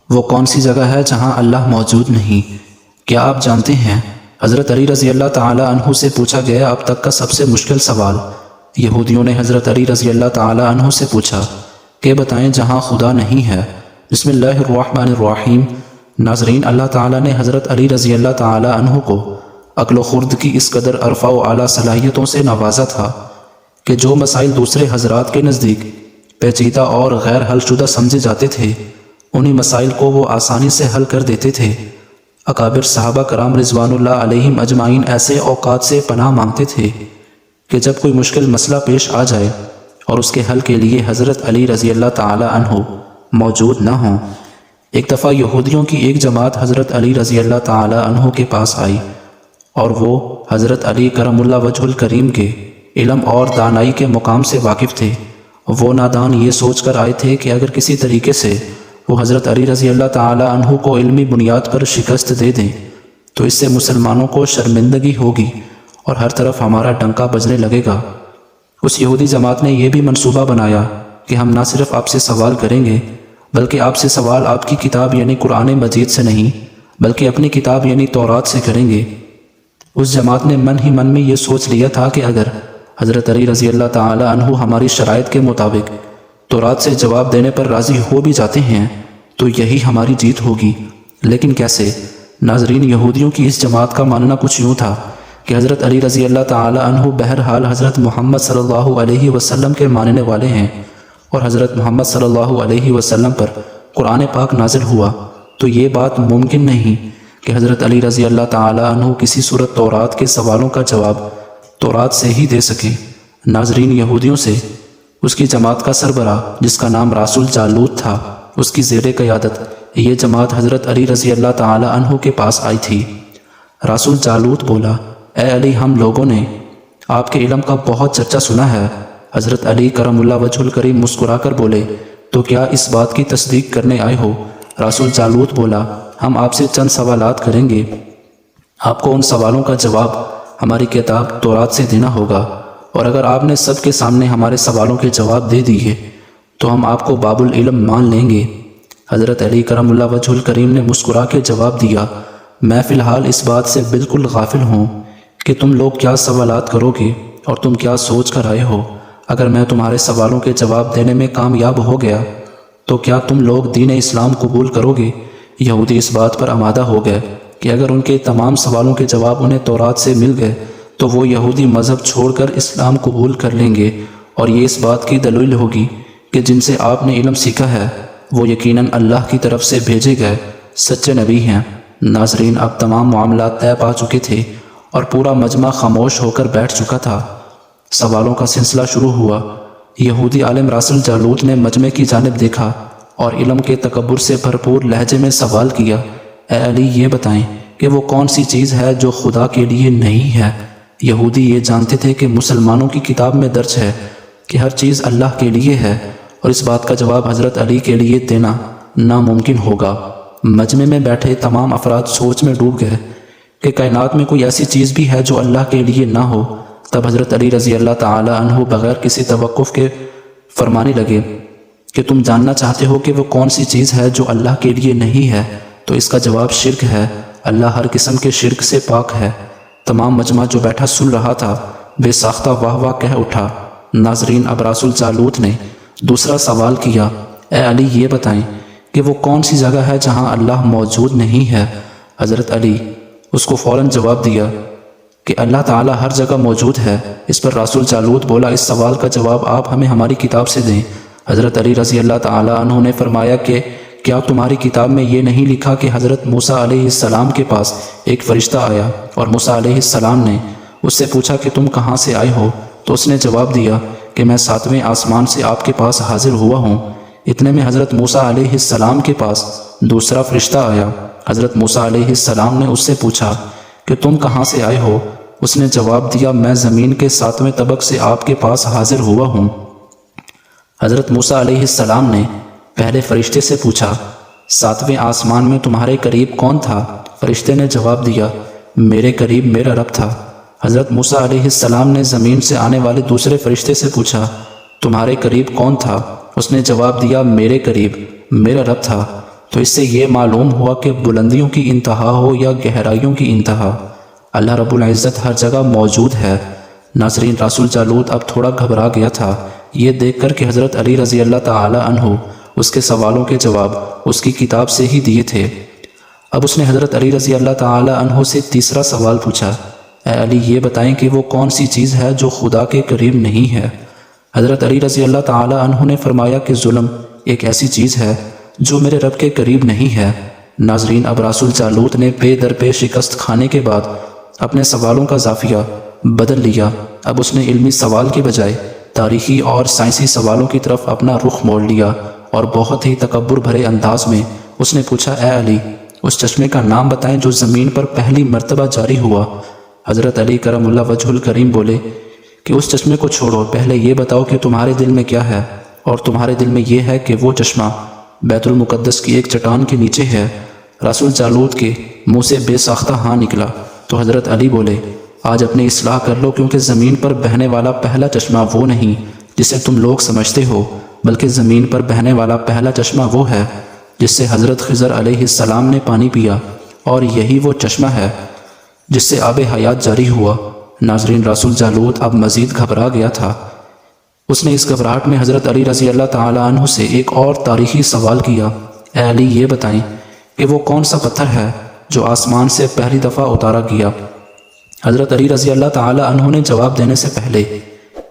وہ کون سی جگہ ہے جہاں اللہ موجود نہیں؟ کیا آپ جانتے ہیں؟ حضرت علی رضی اللہ تعالی عنہ سے پوچھا گیا اب تک کا سب سے مشکل سوال۔ یہودیوں نے حضرت علی رضی اللہ تعالی عنہ سے پوچھا کہ بتائیں جہاں خدا نہیں ہے۔ بسم اللہ الرحمن الرحیم۔ ناظرین، اللہ تعالی نے حضرت علی رضی اللہ تعالی عنہ کو عقل و خرد کی اس قدر عرفہ و اعلیٰ صلاحیتوں سے نوازا تھا کہ جو مسائل دوسرے حضرات کے نزدیک پیچیدہ اور غیر حل شدہ سمجھے جاتے تھے، انہی مسائل کو وہ آسانی سے حل کر دیتے تھے۔ اکابر صحابہ کرام رضوان اللہ علیہم اجمعین ایسے اوقات سے پناہ مانگتے تھے کہ جب کوئی مشکل مسئلہ پیش آ جائے اور اس کے حل کے لیے حضرت علی رضی اللہ تعالی عنہ موجود نہ ہوں۔ ایک دفعہ یہودیوں کی ایک جماعت حضرت علی رضی اللہ تعالی عنہ کے پاس آئی اور وہ حضرت علی کرم اللہ وجہ الکریم کے علم اور دانائی کے مقام سے واقف تھے۔ وہ نادان یہ سوچ کر آئے تھے کہ اگر کسی طریقے سے وہ حضرت علی رضی اللہ تعالی عنہ کو علمی بنیاد پر شکست دے دیں تو اس سے مسلمانوں کو شرمندگی ہوگی اور ہر طرف ہمارا ڈنکا بجنے لگے گا۔ اس یہودی جماعت نے یہ بھی منصوبہ بنایا کہ ہم نہ صرف آپ سے سوال کریں گے بلکہ آپ سے سوال آپ کی کتاب یعنی قرآن مجید سے نہیں بلکہ اپنی کتاب یعنی تورات سے کریں گے۔ اس جماعت نے من ہی من میں یہ سوچ لیا تھا کہ اگر حضرت علی رضی اللہ تعالی عنہ ہماری شرائط کے مطابق تورات سے جواب دینے پر راضی ہو بھی جاتے ہیں تو یہی ہماری جیت ہوگی۔ لیکن کیسے؟ ناظرین، یہودیوں کی اس جماعت کا ماننا کچھ یوں تھا کہ حضرت علی رضی اللہ تعالی عنہ بہرحال حضرت محمد صلی اللہ علیہ وسلم کے ماننے والے ہیں اور حضرت محمد صلی اللہ علیہ وسلم پر قرآن پاک نازل ہوا تو یہ بات ممکن نہیں کہ حضرت علی رضی اللہ تعالی عنہ کسی صورت تورات کے سوالوں کا جواب تورات سے ہی دے سکیں۔ ناظرین، یہودیوں سے اس کی جماعت کا سربراہ جس کا نام رسول جالوت تھا، اس کی زیر قیادت یہ جماعت حضرت علی رضی اللہ تعالی عنہ کے پاس آئی تھی۔ رسول جالوت بولا، اے علی، ہم لوگوں نے آپ کے علم کا بہت چرچا سنا ہے۔ حضرت علی کرم اللہ وجہ الکریم مسکرا کر بولے، تو کیا اس بات کی تصدیق کرنے آئے ہو؟ رسول جالوت بولا، ہم آپ سے چند سوالات کریں گے، آپ کو ان سوالوں کا جواب ہماری کتاب تورات سے دینا ہوگا، اور اگر آپ نے سب کے سامنے ہمارے سوالوں کے جواب دے دیے تو ہم آپ کو باب العلم مان لیں گے۔ حضرت علی کرم اللہ وجہ الکریم نے مسکرا کے جواب دیا، میں فی الحال اس بات سے بالکل غافل ہوں کہ تم لوگ کیا سوالات کرو گے اور تم کیا سوچ کر آئے ہو۔ اگر میں تمہارے سوالوں کے جواب دینے میں کامیاب ہو گیا تو کیا تم لوگ دین اسلام قبول کرو گے؟ یہودی اس بات پر آمادہ ہو گئے کہ اگر ان کے تمام سوالوں کے جواب انہیں تورات سے مل گئے تو وہ یہودی مذہب چھوڑ کر اسلام قبول کر لیں گے، اور یہ اس بات کی دلیل ہوگی کہ جن سے آپ نے علم سیکھا ہے وہ یقیناً اللہ کی طرف سے بھیجے گئے سچے نبی ہیں۔ ناظرین، اب تمام معاملات طے پا چکے تھے اور پورا مجمع خاموش ہو کر بیٹھ چکا تھا۔ سوالوں کا سلسلہ شروع ہوا۔ یہودی عالم رسول جالوت نے مجمع کی جانب دیکھا اور علم کے تکبر سے بھرپور لہجے میں سوال کیا، اے علی، یہ بتائیں کہ وہ کون سی چیز ہے جو خدا کے لیے نہیں ہے؟ یہودی یہ جانتے تھے کہ مسلمانوں کی کتاب میں درج ہے کہ ہر چیز اللہ کے لیے ہے اور اس بات کا جواب حضرت علی کے لیے دینا ناممکن ہوگا۔ مجمع میں بیٹھے تمام افراد سوچ میں ڈوب گئے کہ کائنات میں کوئی ایسی چیز بھی ہے جو اللہ کے لیے نہ ہو۔ تب حضرت علی رضی اللہ تعالی عنہ بغیر کسی توقف کے فرمانے لگے کہ تم جاننا چاہتے ہو کہ وہ کون سی چیز ہے جو اللہ کے لیے نہیں ہے، تو اس کا جواب شرک ہے۔ اللہ ہر قسم کے شرک سے پاک ہے۔ تمام مجمع جو بیٹھا سن رہا تھا بے ساختہ واہ واہ کہہ اٹھا۔ ناظرین، اب رسول جالوت نے دوسرا سوال کیا، اے علی، یہ بتائیں کہ وہ کون سی جگہ ہے جہاں اللہ موجود نہیں ہے؟ حضرت علی اس کو فوراً جواب دیا کہ اللہ تعالیٰ ہر جگہ موجود ہے۔ اس پر رسول جالوت بولا، اس سوال کا جواب آپ ہمیں ہماری کتاب سے دیں۔ حضرت علی رضی اللہ تعالی عنہ نے فرمایا کہ کیا تمہاری کتاب میں یہ نہیں لکھا کہ حضرت موسیٰ علیہ السلام کے پاس ایک فرشتہ آیا اور موسیٰ علیہ السلام نے اس سے پوچھا کہ تم کہاں سے آئے ہو؟ تو اس نے جواب دیا کہ میں 7ویں آسمان سے آپ کے پاس حاضر ہوا ہوں۔ اتنے میں حضرت موسیٰ علیہ السلام کے پاس دوسرا فرشتہ آیا۔ حضرت موسیٰ علیہ السلام نے اس سے پوچھا کہ تم کہاں سے آئے ہو؟ اس نے جواب دیا، میں زمین کے 7ویں طبق سے آپ کے پاس حاضر ہوا ہوں۔ حضرت موسیٰ علیہ السلام نے پہلے فرشتے سے پوچھا، 7ویں آسمان میں تمہارے قریب کون تھا؟ فرشتے نے جواب دیا، میرے قریب میرا رب تھا۔ حضرت موسیٰ علیہ السلام نے زمین سے آنے والے دوسرے فرشتے سے پوچھا، تمہارے قریب کون تھا؟ اس نے جواب دیا، میرے قریب میرا رب تھا۔ تو اس سے یہ معلوم ہوا کہ بلندیوں کی انتہا ہو یا گہرائیوں کی انتہا، اللہ رب العزت ہر جگہ موجود ہے۔ ناظرین، رسول جالوت اب تھوڑا گھبرا گیا تھا یہ دیکھ کر کہ حضرت علی رضی اللہ تعالی عنہ اس کے سوالوں کے جواب اس کی کتاب سے ہی دیے تھے۔ اب اس نے حضرت علی رضی اللہ تعالی عنہ سے تیسرا سوال پوچھا، اے علی یہ بتائیں کہ وہ کون سی چیز ہے جو خدا کے قریب نہیں ہے؟ حضرت علی رضی اللہ تعالی عنہ نے فرمایا کہ ظلم ایک ایسی چیز ہے جو میرے رب کے قریب نہیں ہے۔ ناظرین، اب رسول جالوت نے پے در پے شکست کھانے کے بعد اپنے سوالوں کا زاویہ بدل لیا۔ اب اس نے علمی سوال کے بجائے تاریخی اور سائنسی سوالوں کی طرف اپنا رخ موڑ لیا اور بہت ہی تکبر بھرے انداز میں اس نے پوچھا، اے علی اس چشمے کا نام بتائیں جو زمین پر پہلی مرتبہ جاری ہوا۔ حضرت علی کرم اللہ وجہ الکریم بولے کہ اس چشمے کو چھوڑو، پہلے یہ بتاؤ کہ تمہارے دل میں کیا ہے، اور تمہارے دل میں یہ ہے کہ وہ چشمہ بیت المقدس کی ایک چٹان کے نیچے ہے۔ رسول جالوت کے منہ سے بے ساختہ ہاں نکلا تو حضرت علی بولے، آج اپنی اصلاح کر لو، کیونکہ زمین پر بہنے والا پہلا چشمہ وہ نہیں جسے تم لوگ سمجھتے ہو، بلکہ زمین پر بہنے والا پہلا چشمہ وہ ہے جس سے حضرت خضر علیہ السلام نے پانی پیا، اور یہی وہ چشمہ ہے جس سے آب حیات جاری ہوا۔ ناظرین، رسول جالوت اب مزید گھبرا گیا تھا۔ اس نے اس گھبراہٹ میں حضرت علی رضی اللہ تعالی عنہ سے ایک اور تاریخی سوال کیا، اے علی یہ بتائیں کہ وہ کون سا پتھر ہے جو آسمان سے پہلی دفعہ اتارا گیا؟ حضرت علی رضی اللہ تعالی عنہ نے جواب دینے سے پہلے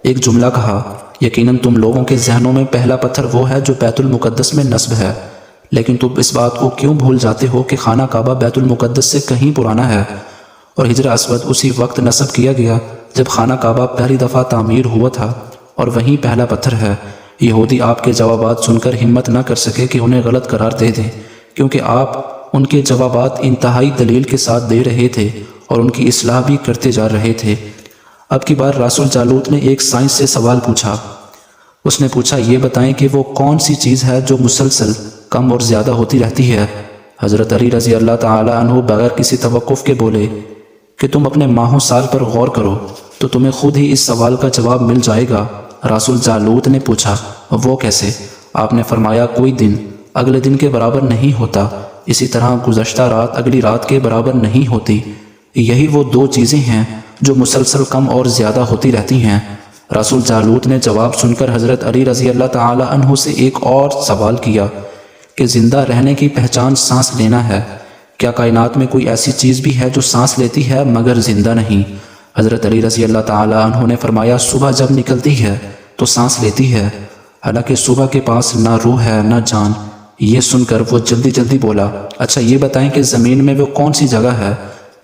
ایک جملہ کہا، یقیناً تم لوگوں کے ذہنوں میں پہلا پتھر وہ ہے جو بیت المقدس میں نصب ہے، لیکن تم اس بات کو کیوں بھول جاتے ہو کہ خانہ کعبہ بیت المقدس سے کہیں پرانا ہے، اور حجر اسود اسی وقت نصب کیا گیا جب خانہ کعبہ پہلی دفعہ تعمیر ہوا تھا، اور وہیں پہلا پتھر ہے۔ یہودی آپ کے جوابات سن کر ہمت نہ کر سکے کہ انہیں غلط قرار دے دیں، کیونکہ آپ ان کے جوابات انتہائی دلیل کے ساتھ دے رہے تھے اور ان کی اصلاح بھی کرتے جا رہے تھے۔ اب کی بار رسول جالوت نے ایک سائنس سے سوال پوچھا۔ اس نے پوچھا، یہ بتائیں کہ وہ کون سی چیز ہے جو مسلسل کم اور زیادہ ہوتی رہتی ہے؟ حضرت علی رضی اللہ تعالی عنہ بغیر کسی توقف کے بولے کہ تم اپنے ماہ و سال پر غور کرو تو تمہیں خود ہی اس سوال کا جواب مل جائے گا۔ رسول جالوت نے پوچھا، وہ کیسے؟ آپ نے فرمایا، کوئی دن اگلے دن کے برابر نہیں ہوتا، اسی طرح گزشتہ رات اگلی رات کے برابر نہیں ہوتی۔ یہی وہ دو چیزیں ہیں جو مسلسل کم اور زیادہ ہوتی رہتی ہیں۔ رسول جالوت نے جواب سن کر حضرت علی رضی اللہ تعالی عنہ سے ایک اور سوال کیا کہ زندہ رہنے کی پہچان سانس لینا ہے، کیا کائنات میں کوئی ایسی چیز بھی ہے جو سانس لیتی ہے مگر زندہ نہیں؟ حضرت علی رضی اللہ تعالی عنہ نے فرمایا، صبح جب نکلتی ہے تو سانس لیتی ہے، حالانکہ صبح کے پاس نہ روح ہے نہ جان۔ یہ سن کر وہ جلدی جلدی بولا، اچھا یہ بتائیں کہ زمین میں وہ کون سی جگہ ہے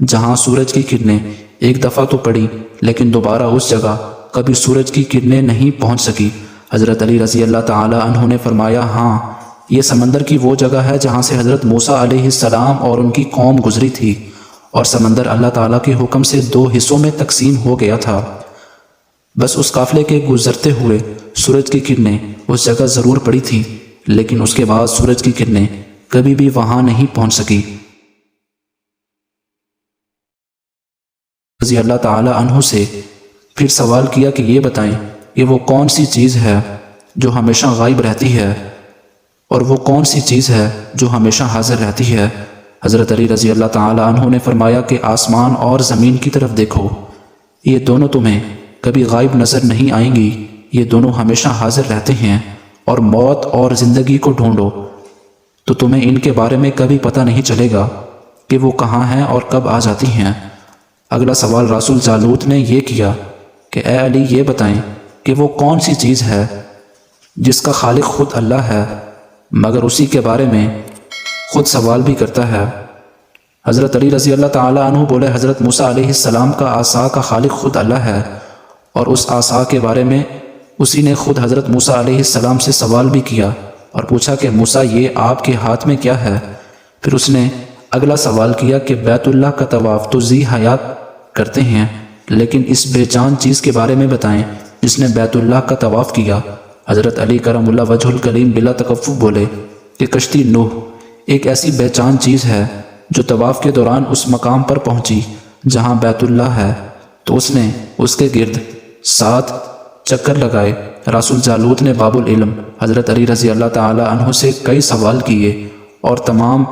جہاں سورج کی کرنیں ایک دفعہ تو پڑی لیکن دوبارہ اس جگہ کبھی سورج کی کرنیں نہیں پہنچ سکی؟ حضرت علی رضی اللہ تعالی عنہ نے فرمایا، ہاں، یہ سمندر کی وہ جگہ ہے جہاں سے حضرت موسیٰ علیہ السلام اور ان کی قوم گزری تھی، اور سمندر اللہ تعالیٰ کے حکم سے دو حصوں میں تقسیم ہو گیا تھا۔ بس اس قافلے کے گزرتے ہوئے سورج کی کرنیں اس جگہ ضرور پڑی تھی، لیکن اس کے بعد سورج کی کرنیں کبھی بھی وہاں نہیں پہنچ سکی۔ رضی اللہ تعالی عنہ سے پھر سوال کیا کہ یہ بتائیں کہ وہ کون سی چیز ہے جو ہمیشہ غائب رہتی ہے، اور وہ کون سی چیز ہے جو ہمیشہ حاضر رہتی ہے؟ حضرت علی رضی اللہ تعالی عنہ نے فرمایا کہ آسمان اور زمین کی طرف دیکھو، یہ دونوں تمہیں کبھی غائب نظر نہیں آئیں گی، یہ دونوں ہمیشہ حاضر رہتے ہیں، اور موت اور زندگی کو ڈھونڈو تو تمہیں ان کے بارے میں کبھی پتہ نہیں چلے گا کہ وہ کہاں ہیں اور کب آ جاتی ہیں۔ اگلا سوال رسول جالوت نے یہ کیا کہ اے علی یہ بتائیں کہ وہ کون سی چیز ہے جس کا خالق خود اللہ ہے مگر اسی کے بارے میں خود سوال بھی کرتا ہے؟ حضرت علی رضی اللہ تعالی عنہ بولے، حضرت موسیٰ علیہ السلام کا عصا کا خالق خود اللہ ہے، اور اس عصا کے بارے میں اسی نے خود حضرت موسیٰ علیہ السلام سے سوال بھی کیا اور پوچھا کہ موسیٰ یہ آپ کے ہاتھ میں کیا ہے؟ پھر اس نے اگلا سوال کیا کہ بیت اللہ کا طواف تو ذی حیات کرتے ہیں، لیکن اس بے جان چیز کے بارے میں بتائیں جس نے بیت اللہ کا طواف کیا؟ حضرت علی کرم اللہ وجہ الکریم بلا تکفف بولے کہ کشتی نوح ایک ایسی بے جان چیز ہے جو طواف کے دوران اس مقام پر پہنچی جہاں بیت اللہ ہے، تو اس نے اس کے گرد 7 چکر لگائے۔ رسول جالوت نے باب العلم حضرت علی رضی اللہ تعالی عنہ سے کئی سوال کیے اور تمام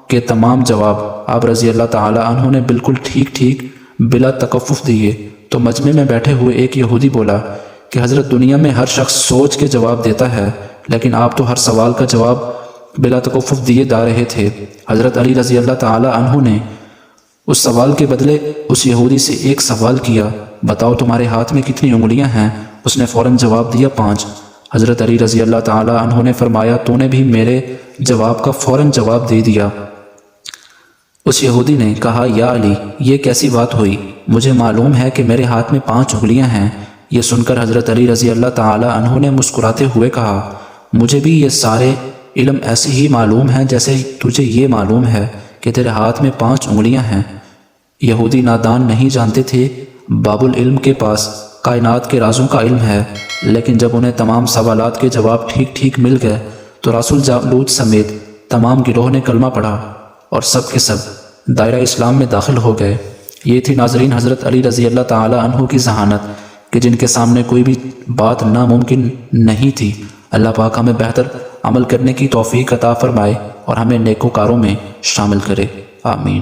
کے تمام جواب آپ رضی اللہ تعالی عنہ نے بالکل ٹھیک ٹھیک بلا تکفف دیے۔ تو مجمع میں بیٹھے ہوئے ایک یہودی بولا کہ حضرت دنیا میں ہر شخص سوچ کے جواب دیتا ہے، لیکن آپ تو ہر سوال کا جواب بلا تکفف دیے جا رہے تھے۔ حضرت علی رضی اللہ تعالی عنہ نے اس سوال کے بدلے اس یہودی سے ایک سوال کیا، بتاؤ تمہارے ہاتھ میں کتنی انگلیاں ہیں؟ اس نے فوراً جواب دیا 5۔ حضرت علی رضی اللہ تعالی عنہ نے فرمایا تو نے بھی میرے جواب کا فوراً جواب دے دیا۔ اس یہودی نے کہا یا علی یہ کیسی بات ہوئی؟ مجھے معلوم ہے کہ میرے ہاتھ میں 5 انگلیاں ہیں۔ یہ سن کر حضرت علی رضی اللہ تعالی عنہ نے مسکراتے ہوئے کہا مجھے بھی یہ سارے علم ایسے ہی معلوم ہیں جیسے تجھے یہ معلوم ہے کہ تیرے ہاتھ میں 5 انگلیاں ہیں۔ یہودی نادان نہیں جانتے تھے باب العلم کے پاس کائنات کے رازوں کا علم ہے، لیکن جب انہیں تمام سوالات کے جواب ٹھیک ٹھیک مل گئے تو راس الجالوت سمیت تمام گروہ نے کلمہ پڑھا اور سب کے سب دائرہ اسلام میں داخل ہو گئے۔ یہ تھی ناظرین حضرت علی رضی اللہ تعالی عنہ کی ذہانت کہ جن کے سامنے کوئی بھی بات ناممکن نہیں تھی۔ اللہ پاک ہمیں بہتر عمل کرنے کی توفیق عطا فرمائے اور ہمیں نیکوکاروں میں شامل کرے، آمین۔